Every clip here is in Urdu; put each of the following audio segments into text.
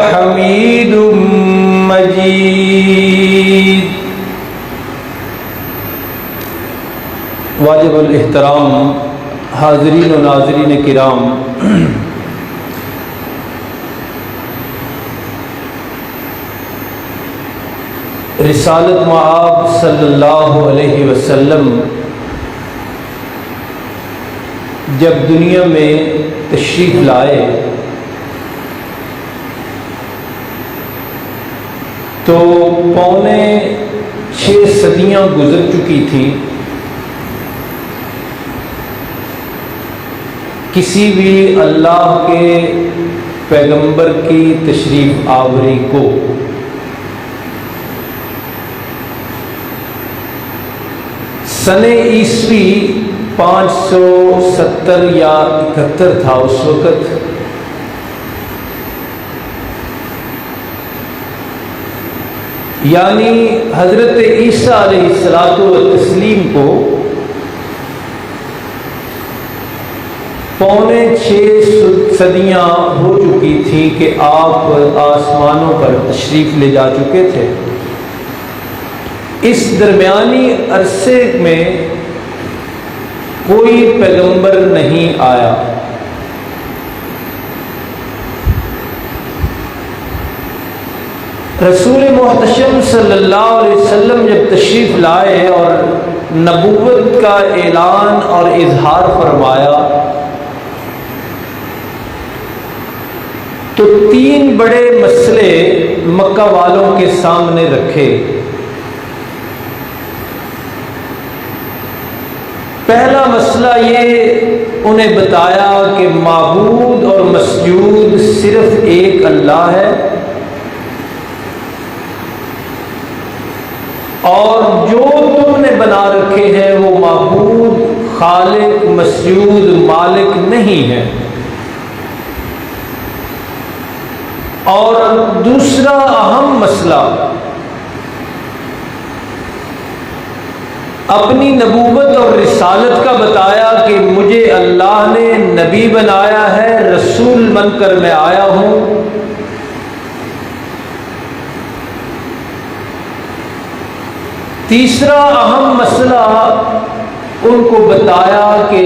حمید مجید۔ واجب الاحترام حاضرین و ناظرین کرام، رسالت مآب صلی اللہ علیہ وسلم جب دنیا میں تشریف لائے تو 6 صدیاں گزر چکی تھیں۔ کسی بھی اللہ کے پیغمبر کی تشریف آوری کو سن عیسوی 570 یا 71 تھا اس وقت، یعنی حضرت عیسیٰ علیہ الصلاۃ والتسلیم کو 6.25 صدیاں ہو چکی تھیں کہ آپ آسمانوں پر تشریف لے جا چکے تھے۔ اس درمیانی عرصے میں کوئی پیغمبر نہیں آیا۔ رسول محتشم صلی اللہ علیہ وسلم جب تشریف لائے اور نبوت کا اعلان اور اظہار فرمایا تو 3 بڑے مسئلے مکہ والوں کے سامنے رکھے۔ پہلا مسئلہ یہ انہیں بتایا کہ معبود اور مسجود صرف ایک اللہ ہے، اور جو تم نے بنا رکھے ہیں وہ معبود، خالق، مسجود، مالک نہیں ہے۔ اور دوسرا اہم مسئلہ اپنی نبوت اور رسالت کا بتایا کہ مجھے اللہ نے نبی بنایا ہے، رسول بن کر میں آیا ہوں۔ تیسرا اہم مسئلہ ان کو بتایا کہ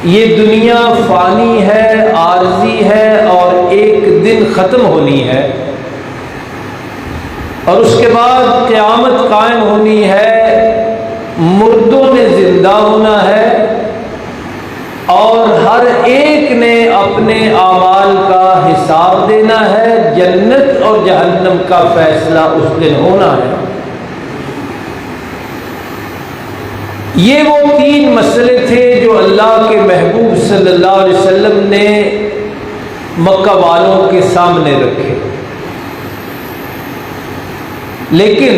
یہ دنیا فانی ہے، عارضی ہے اور ایک دن ختم ہونی ہے، اور اس کے بعد قیامت قائم ہونی ہے، مردوں نے زندہ ہونا ہے، اور ہر ایک نے اپنے اعمال کا حساب دینا ہے، جنت اور جہنم کا فیصلہ اس دن ہونا ہے۔ یہ وہ 3 مسئلے تھے جو اللہ کے محبوب صلی اللہ علیہ وسلم نے مکہ والوں کے سامنے رکھے، لیکن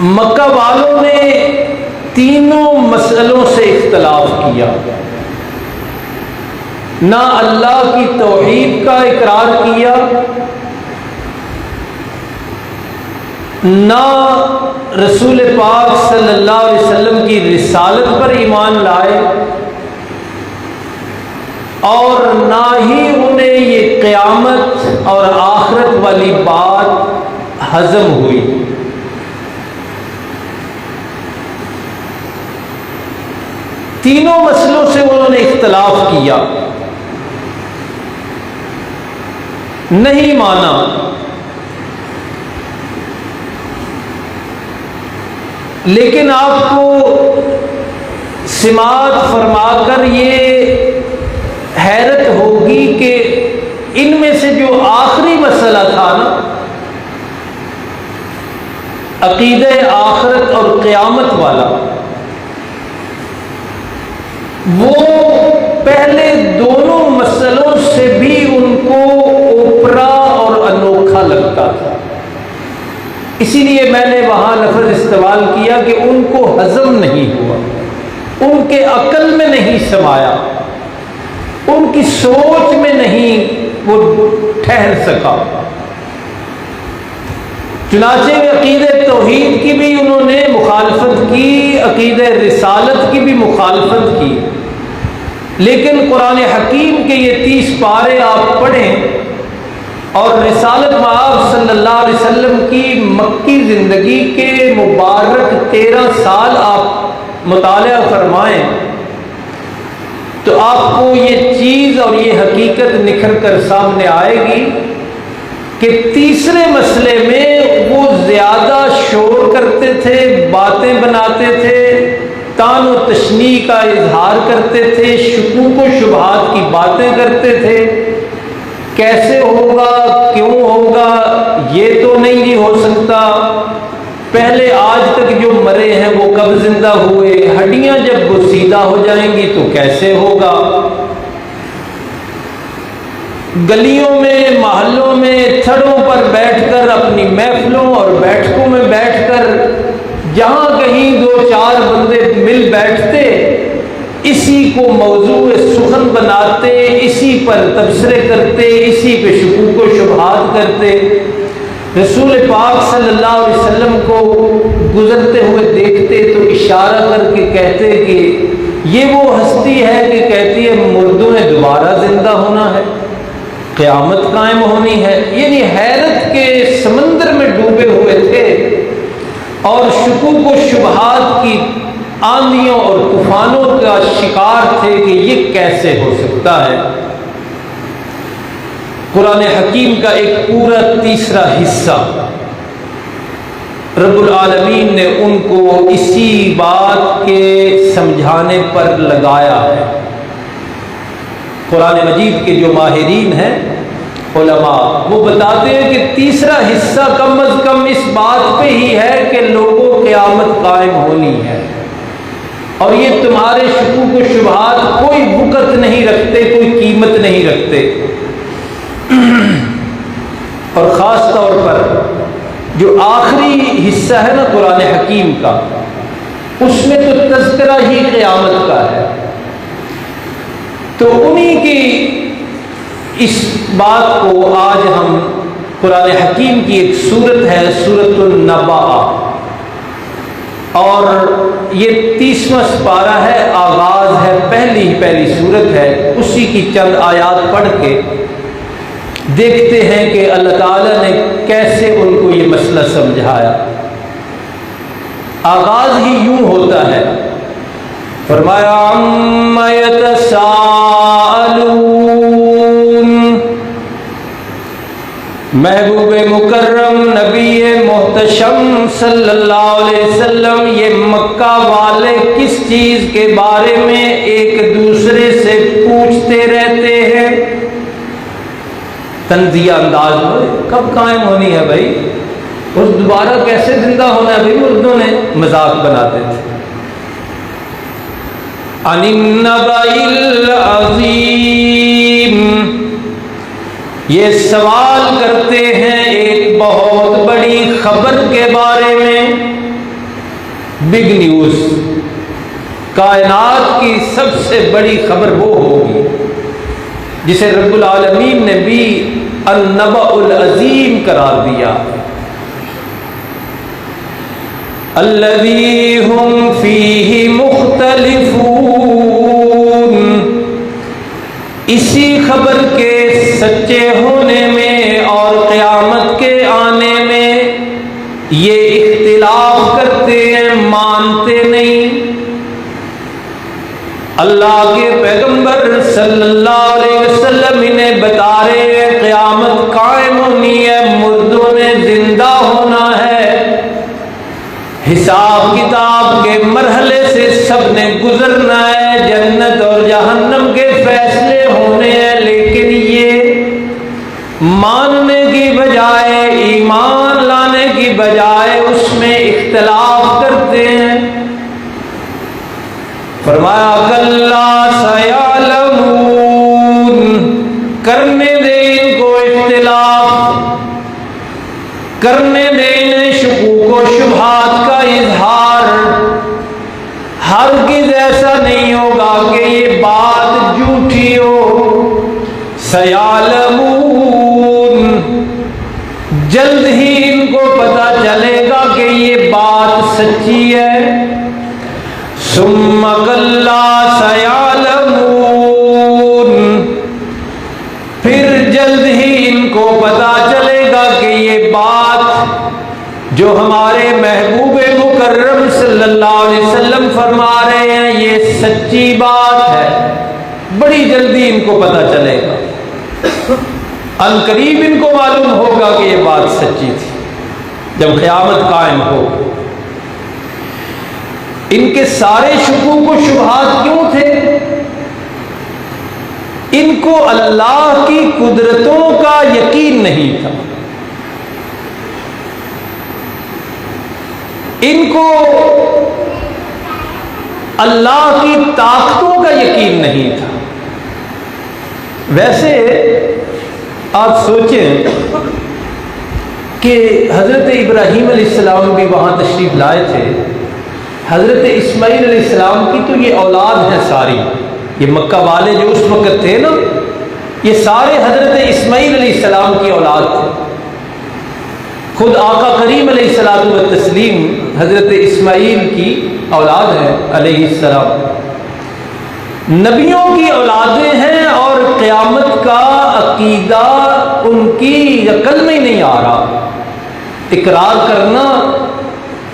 مکہ والوں نے تینوں مسئلوں سے اختلاف کیا۔ نہ اللہ کی توحید کا اقرار کیا، نہ رسول پاک صلی اللہ علیہ وسلم کی رسالت پر ایمان لائے، اور نہ ہی انہیں یہ قیامت اور آخرت والی بات ہضم ہوئی۔ تینوں مسئلوں سے انہوں نے اختلاف کیا، نہیں مانا۔ لیکن آپ کو سماعت فرما کر یہ حیرت ہوگی کہ ان میں سے جو آخری مسئلہ تھا نا، عقیدہ آخرت اور قیامت والا، وہ پہلے دونوں مسئلوں سے بھی ان کو اوپرا اور انوکھا لگتا تھا۔ اسی لیے میں نے وہاں لفظ استعمال کیا کہ ان کو ہضم نہیں ہوا، ان کے عقل میں نہیں سمایا، ان کی سوچ میں نہیں وہ ٹھہر سکا۔ چنانچہ عقیدہ توحید کی بھی انہوں نے مخالفت کی، عقیدہ رسالت کی بھی مخالفت کی، لیکن قرآن حکیم کے یہ 30 پارے آپ پڑھیں اور رسالت مآب صلی اللہ علیہ وسلم کی مکی زندگی کے مبارک 13 سال آپ مطالعہ فرمائیں تو آپ کو یہ چیز اور یہ حقیقت نکھر کر سامنے آئے گی کہ تیسرے مسئلے میں وہ زیادہ شور کرتے تھے، باتیں بناتے تھے، تان و تشنیع کا اظہار کرتے تھے، شکوک و شبہات کی باتیں کرتے تھے، کیسے ہوگا، کیوں ہوگا، یہ تو نہیں جی ہو سکتا، پہلے آج تک جو مرے ہیں وہ کب زندہ ہوئے، ہڈیاں جب بسیدہ ہو جائیں گی تو کیسے ہوگا۔ گلیوں میں، محلوں میں، تھڑوں پر بیٹھ کر، اپنی محفلوں اور بیٹھکوں میں بیٹھ کر جہاں کہیں 2-4 بندے مل بیٹھتے، اسی کو موضوع سخن بناتے، اسی پر تبصرے کرتے، اسی پہ شکوک و شبہات کرتے۔ رسول پاک صلی اللہ علیہ وسلم کو گزرتے ہوئے دیکھتے تو اشارہ کر کے کہتے کہ یہ وہ ہستی ہے کہ کہتی ہے مردوں نے دوبارہ زندہ ہونا ہے، قیامت قائم ہونی ہے۔ یعنی حیرت کے سمندر میں ڈوبے ہوئے تھے اور شکوک و شبہات کی آندھیوں اور طوفانوں کا شکار تھے کہ یہ کیسے ہو سکتا ہے۔ قرآن حکیم کا ایک پورا تیسرا حصہ رب العالمین نے ان کو اسی بات کے سمجھانے پر لگایا ہے۔ قرآن مجید کے جو ماہرین ہیں علماء، وہ بتاتے ہیں کہ تیسرا حصہ کم از کم اس بات پہ ہی ہے کہ لوگوں قیامت قائم ہونی ہے، اور یہ تمہارے شکوک و شبہات کوئی وقت نہیں رکھتے، کوئی قیمت نہیں رکھتے۔ اور خاص طور پر جو آخری حصہ ہے نا قرآن حکیم کا، اس میں تو تذکرہ ہی قیامت کا ہے۔ تو انہی کی اس بات کو آج ہم قرآن حکیم کی ایک سورت ہے سورۃ النبأ، اور یہ 30واں سپارہ ہے، آغاز ہے، پہلی سورت ہے، اسی کی چند آیات پڑھ کے دیکھتے ہیں کہ اللہ تعالیٰ نے کیسے ان کو یہ مسئلہ سمجھایا۔ آغاز ہی یوں ہوتا ہے، فرمایا عَمَّ يَتَسَاءَلُونَ، محبوب مکرم نبی محتشم صلی اللہ علیہ وسلم یہ مکہ والے کس چیز کے بارے میں ایک دوسرے سے پوچھتے رہتے ہیں؟ تنزیہ انداز میں، کب قائم ہونی ہے بھائی، اور دوبارہ کیسے زندہ ہونا ہے بھائی، مردوں نے مذاق بناتے تھے۔ عن النبأ العظیم، یہ سوال کرتے ہیں ایک بہت بڑی خبر کے بارے میں، بگ نیوز، کائنات کی سب سے بڑی خبر وہ ہوگی جسے رب العالمین نے بھی النبأ العظیم قرار دیا۔ الذی ہم فیہ مختلفون، اسی خبر کے سچے ہونے میں اور قیامت کے آنے میں یہ اختلاف کرتے ہیں، مانتے نہیں۔ اللہ کے پیغمبر صلی اللہ علیہ وسلم انہیں بتا رہے ہیں قیامت قائم ہونی ہے، مردوں نے زندہ ہونا ہے، حساب کتاب کے مرحلے سے سب نے گزرنا ہے، جنت اور جہنم کے فیصلے ہونے ہیں، لیکن یہ ماننے کی بجائے، ایمان لانے کی بجائے اس میں اختلاف کرتے ہیں۔ فرمایا کلا سیعلمون، کرنے دے ان کو اختلاف، کرنے دے انہیں شکوک و شبہات کا اظہار، ہرگز ایسا نہیں ہوگا کہ یہ بات جھوٹی ہو۔ سیعلمون، جلد ہی ان کو پتہ چلے گا کہ یہ بات سچی ہے۔ ثم کلا سیعلمون، کو پتا چلے گا کہ یہ بات جو ہمارے محبوب مکرم صلی اللہ علیہ وسلم فرما رہے ہیں یہ سچی بات ہے، بڑی جلدی ان کو پتا چلے گا، ان قریب ان کو معلوم ہوگا کہ یہ بات سچی تھی جب قیامت قائم ہو۔ ان کے سارے شکوک و شبہات کیوں تھے؟ ان کو اللہ کی قدرتوں کا یقین نہیں تھا، ان کو اللہ کی طاقتوں کا یقین نہیں تھا۔ ویسے آپ سوچیں کہ حضرت ابراہیم علیہ السلام بھی وہاں تشریف لائے تھے، حضرت اسماعیل علیہ السلام کی تو یہ اولاد ہے ساری، یہ مکہ والے جو اس وقت تھے نا، یہ سارے حضرت اسماعیل علیہ السلام کی اولاد تھے۔ خود آقا کریم علیہ الصلوۃ والتسلیم حضرت اسماعیل کی اولاد ہے علیہ السلام، نبیوں کی اولادیں ہیں، اور قیامت کا عقیدہ ان کی عقل میں نہیں آ رہا، اقرار کرنا،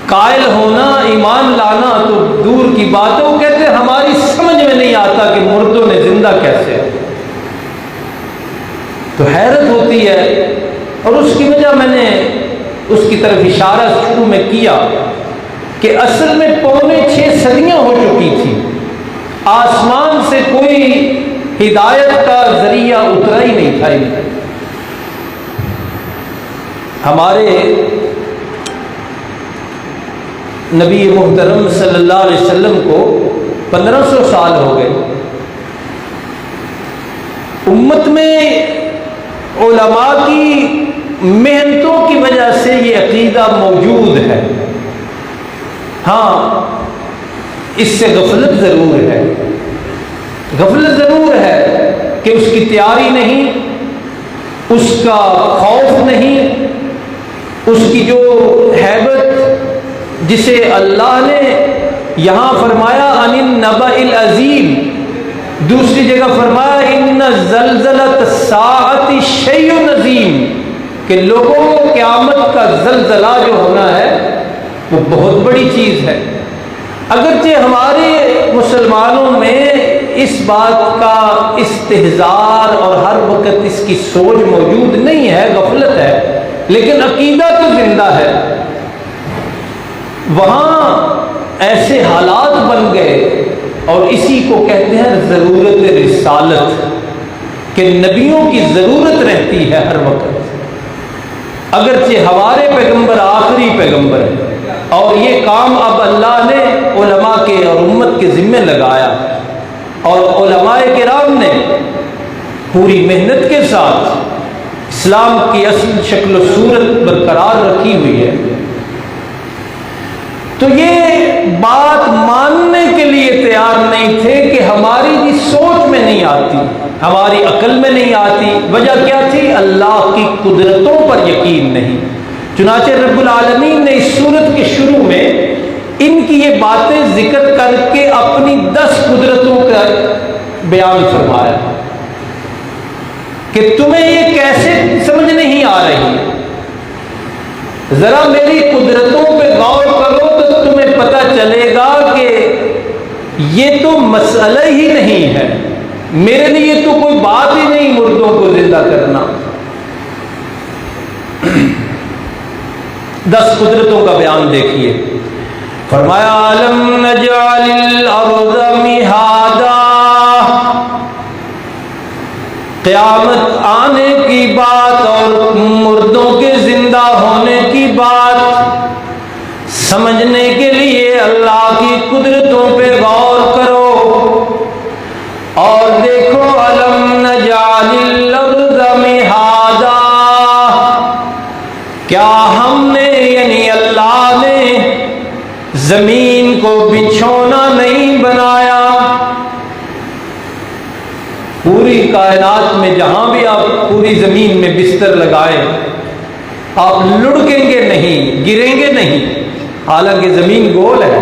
قائل ہونا، ایمان لانا تو دور کی بات ہے۔ وہ کہتے ہیں ہماری سمجھ میں نہیں آتا کہ مردوں نے زندہ کیسے، تو حیرت ہوتی ہے۔ اور اس کی وجہ میں نے اس کی طرف اشارہ شروع میں کیا کہ اصل میں 5.25 صدیاں ہو چکی تھی، آسمان سے کوئی ہدایت کا ذریعہ اترا ہی نہیں تھا۔ ہمارے نبی محترم صلی اللہ علیہ وسلم کو 1500 سال ہو گئے، امت میں علماء کی محنتوں کی وجہ سے یہ عقیدہ موجود ہے۔ ہاں، اس سے غفلت ضرور ہے، غفلت ضرور ہے کہ اس کی تیاری نہیں، اس کا خوف نہیں، اس کی جو ہیبت جسے اللہ نے یہاں فرمایا عن النبأ العظیم، دوسری جگہ فرمایا ان زلزلۃ الساعۃ شیء عظیم، کہ لوگوں کو قیامت کا زلزلہ جو ہونا ہے وہ بہت بڑی چیز ہے۔ اگرچہ ہمارے مسلمانوں میں اس بات کا استحضار اور ہر وقت اس کی سوچ موجود نہیں ہے، غفلت ہے، لیکن عقیدہ تو زندہ ہے۔ وہاں ایسے حالات بن گئے، اور اسی کو کہتے ہیں ضرورت رسالت، کہ نبیوں کی ضرورت رہتی ہے ہر وقت۔ اگرچہ ہمارے پیغمبر آخری پیغمبر ہیں، اور یہ کام اب اللہ نے علماء کے اور امت کے ذمے لگایا، اور علماء کرام نے پوری محنت کے ساتھ اسلام کی اصل شکل و صورت برقرار رکھی ہوئی ہے۔ تو یہ بات ماننے کے لیے تیار نہیں تھے کہ ہماری بھی سوچ میں نہیں آتی، ہماری عقل میں نہیں آتی۔ وجہ کیا تھی؟ اللہ کی قدرتوں پر یقین نہیں۔ چنانچہ رب العالمین نے اس سورت کے شروع میں ان کی یہ باتیں ذکر کر کے اپنی 10 قدرتوں کا بیان فرمایا کہ تمہیں یہ کیسے سمجھ نہیں آ رہی، ذرا میری قدرتوں پہ غور کرو تو تمہیں پتہ چلے گا کہ یہ تو مسئلہ ہی نہیں ہے، میرے لیے تو کوئی بات ہی نہیں مردوں کو زندہ کرنا۔ 10 قدرتوں کا بیان دیکھیے۔ فرمایا الم نجعل الارض مہادا، قیامت آنے کی بات اور مردوں کے زندہ ہونے کی بات سمجھنے کے لیے اللہ کی قدرتوں پہ غور کرو اور دیکھو۔ الم نجعل الارض مہادا، کیا ہم نے یعنی اللہ نے زمین کو بچھونا نہیں بنایا؟ پوری کائنات میں جہاں بھی آپ پوری زمین میں بستر لگائیں، آپ لڑکیں گے نہیں، گریں گے نہیں، حالانکہ زمین گول ہے،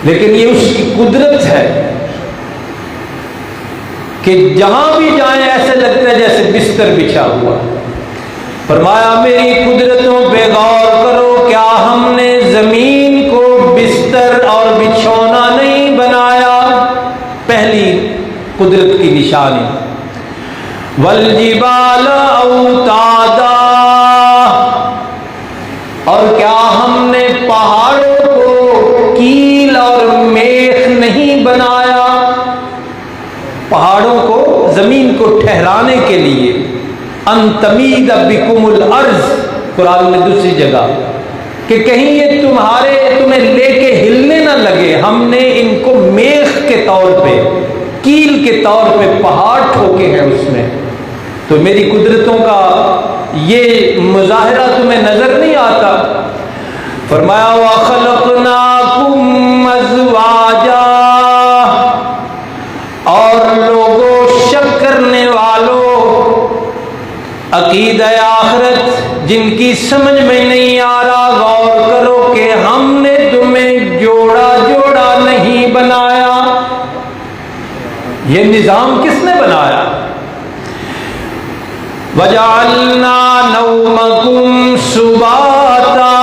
لیکن یہ اس کی قدرت ہے کہ جہاں بھی جائیں ایسے لگتا ہے جیسے بستر بچھا ہوا. فرمایا میری قدرتوں پہ غور کرو، کیا ہم نے زمین کو بستر اور بچھونا نہیں بنایا؟ پہلی قدرت کی نشانی. والجبال اوتادا، اور کیا ہم نے پہاڑوں کو کیل اور میخ نہیں بنایا؟ پہاڑوں کو، زمین کو ٹھہرانے کے لیے. ان تمید بکم الارض، قرآن میں دوسری جگہ، کہ کہیں یہ تمہیں لے کے ہلنے نہ لگے. ہم نے ان کو میخ کے طور پہ، کیل کے طور پہ پہاڑ ٹھوکے ہیں اس میں. تو میری قدرتوں کا یہ مظاہرہ تمہیں نظر نہیں آتا؟ فرمایا وَخَلَقْنَاكُمْ أَزْوَاجًا، اور لوگوں، شک کرنے والوں، عقیدہ آخرت جن کی سمجھ میں نہیں آ رہا، غور کرو کہ ہم نے تمہیں جوڑا جوڑا نہیں بنایا. یہ نظام کس نے بنایا؟ وَجَعَلْنَا نَوْمَكُمْ سُبَاتًا،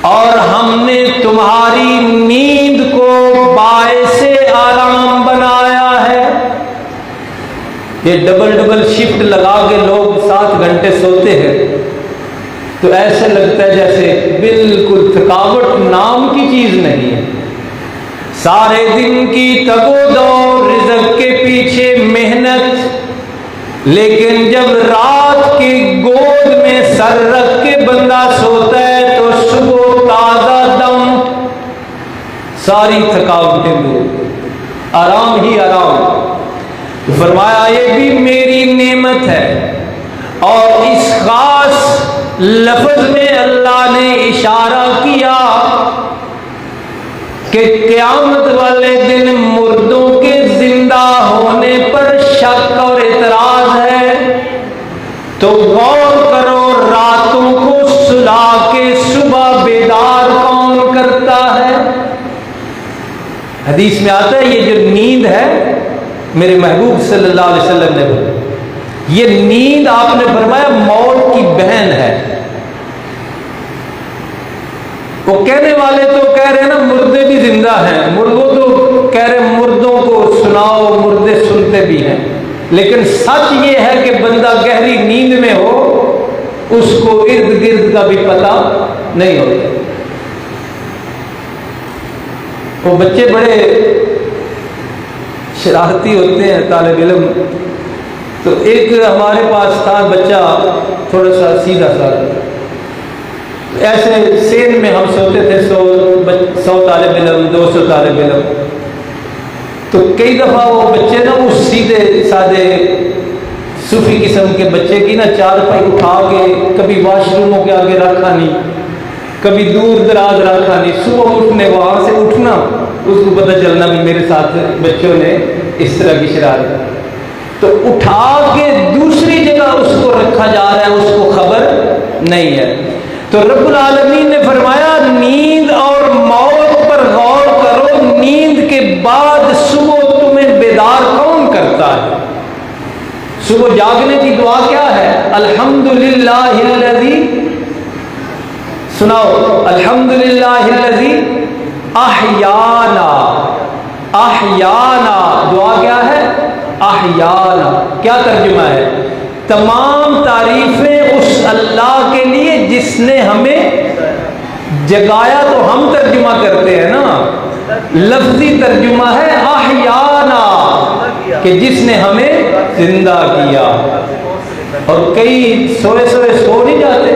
اور ہم نے تمہاری نیند کو باعث آرام بنایا ہے. یہ ڈبل شفٹ لگا کے لوگ 7 گھنٹے سوتے ہیں تو ایسے لگتا ہے جیسے بالکل تھکاوٹ نام کی چیز نہیں ہے. سارے دن کی تگ و دو، رزق کے پیچھے محنت، لیکن جب رات کی گود میں سر رکھ کے بندہ سوتا ہے تو صبح تازہ دم، ساری تھکاوٹیں دور، آرام ہی آرام. فرمایا یہ بھی میری نعمت ہے. اور اس خاص لفظ میں اللہ نے اشارہ کیا کہ قیامت والے دن مردوں کے زندہ ہونے پر شک اور اعتراض ہے. تو غور کرو، راتوں کو سلا کے صبح بیدار کون کرتا ہے؟ حدیث میں آتا ہے یہ جو نیند ہے، میرے محبوب صلی اللہ علیہ وسلم نے بولا، یہ نیند آپ نے فرمایا موت کی بہن ہے. وہ کہنے والے تو کہہ رہے ہیں نا مردے بھی زندہ ہیں، وہ تو کہہ رہے مردوں کو سناؤ، مردے سنتے بھی ہیں. لیکن سچ یہ ہے کہ بندہ گہری نیند میں ہو، اس کو ارد گرد کا بھی پتہ نہیں ہوتا. وہ بچے بڑے شرارتی ہوتے ہیں، طالب علم. تو ایک ہمارے پاس تھا بچہ تھوڑا سا سیدھا سا، ایسے سین میں ہم سوتے تھے 100 طالب علم، 200 طالب علم. تو کئی دفعہ وہ بچے نا اس سیدھے سادے صوفی قسم کے بچے کی نا چارپائی اٹھا کے کبھی واش روموں کے آگے رکھا نہیں، کبھی دور دراز رکھا نہیں. صبح اٹھنے، وہاں سے اٹھنا، اس کو پتہ چلنا بھی میرے ساتھ بچوں نے اس طرح کی شرارت، تو اٹھا کے دوسری جگہ اس کو رکھا جا رہا ہے، اس کو خبر نہیں ہے. تو رب العالمین نے فرمایا نیند اور موت پر غور کرو. نیند کے بعد صبح تمہیں بیدار کون کرتا ہے؟ صبح جاگنے کی دعا کیا ہے؟ الحمدللہ الذی، سناؤ، الحمدللہ الذی احیانا. احیانا دعا کیا ہے؟ احیانا. کیا ترجمہ ہے؟ تمام تعریفیں اس اللہ کے لیے جس نے ہمیں جگایا. تو ہم ترجمہ کرتے ہیں نا، لفظی ترجمہ ہے احیانا، کہ جس نے ہمیں زندہ کیا. اور کئی سوئے سو نہیں جاتے،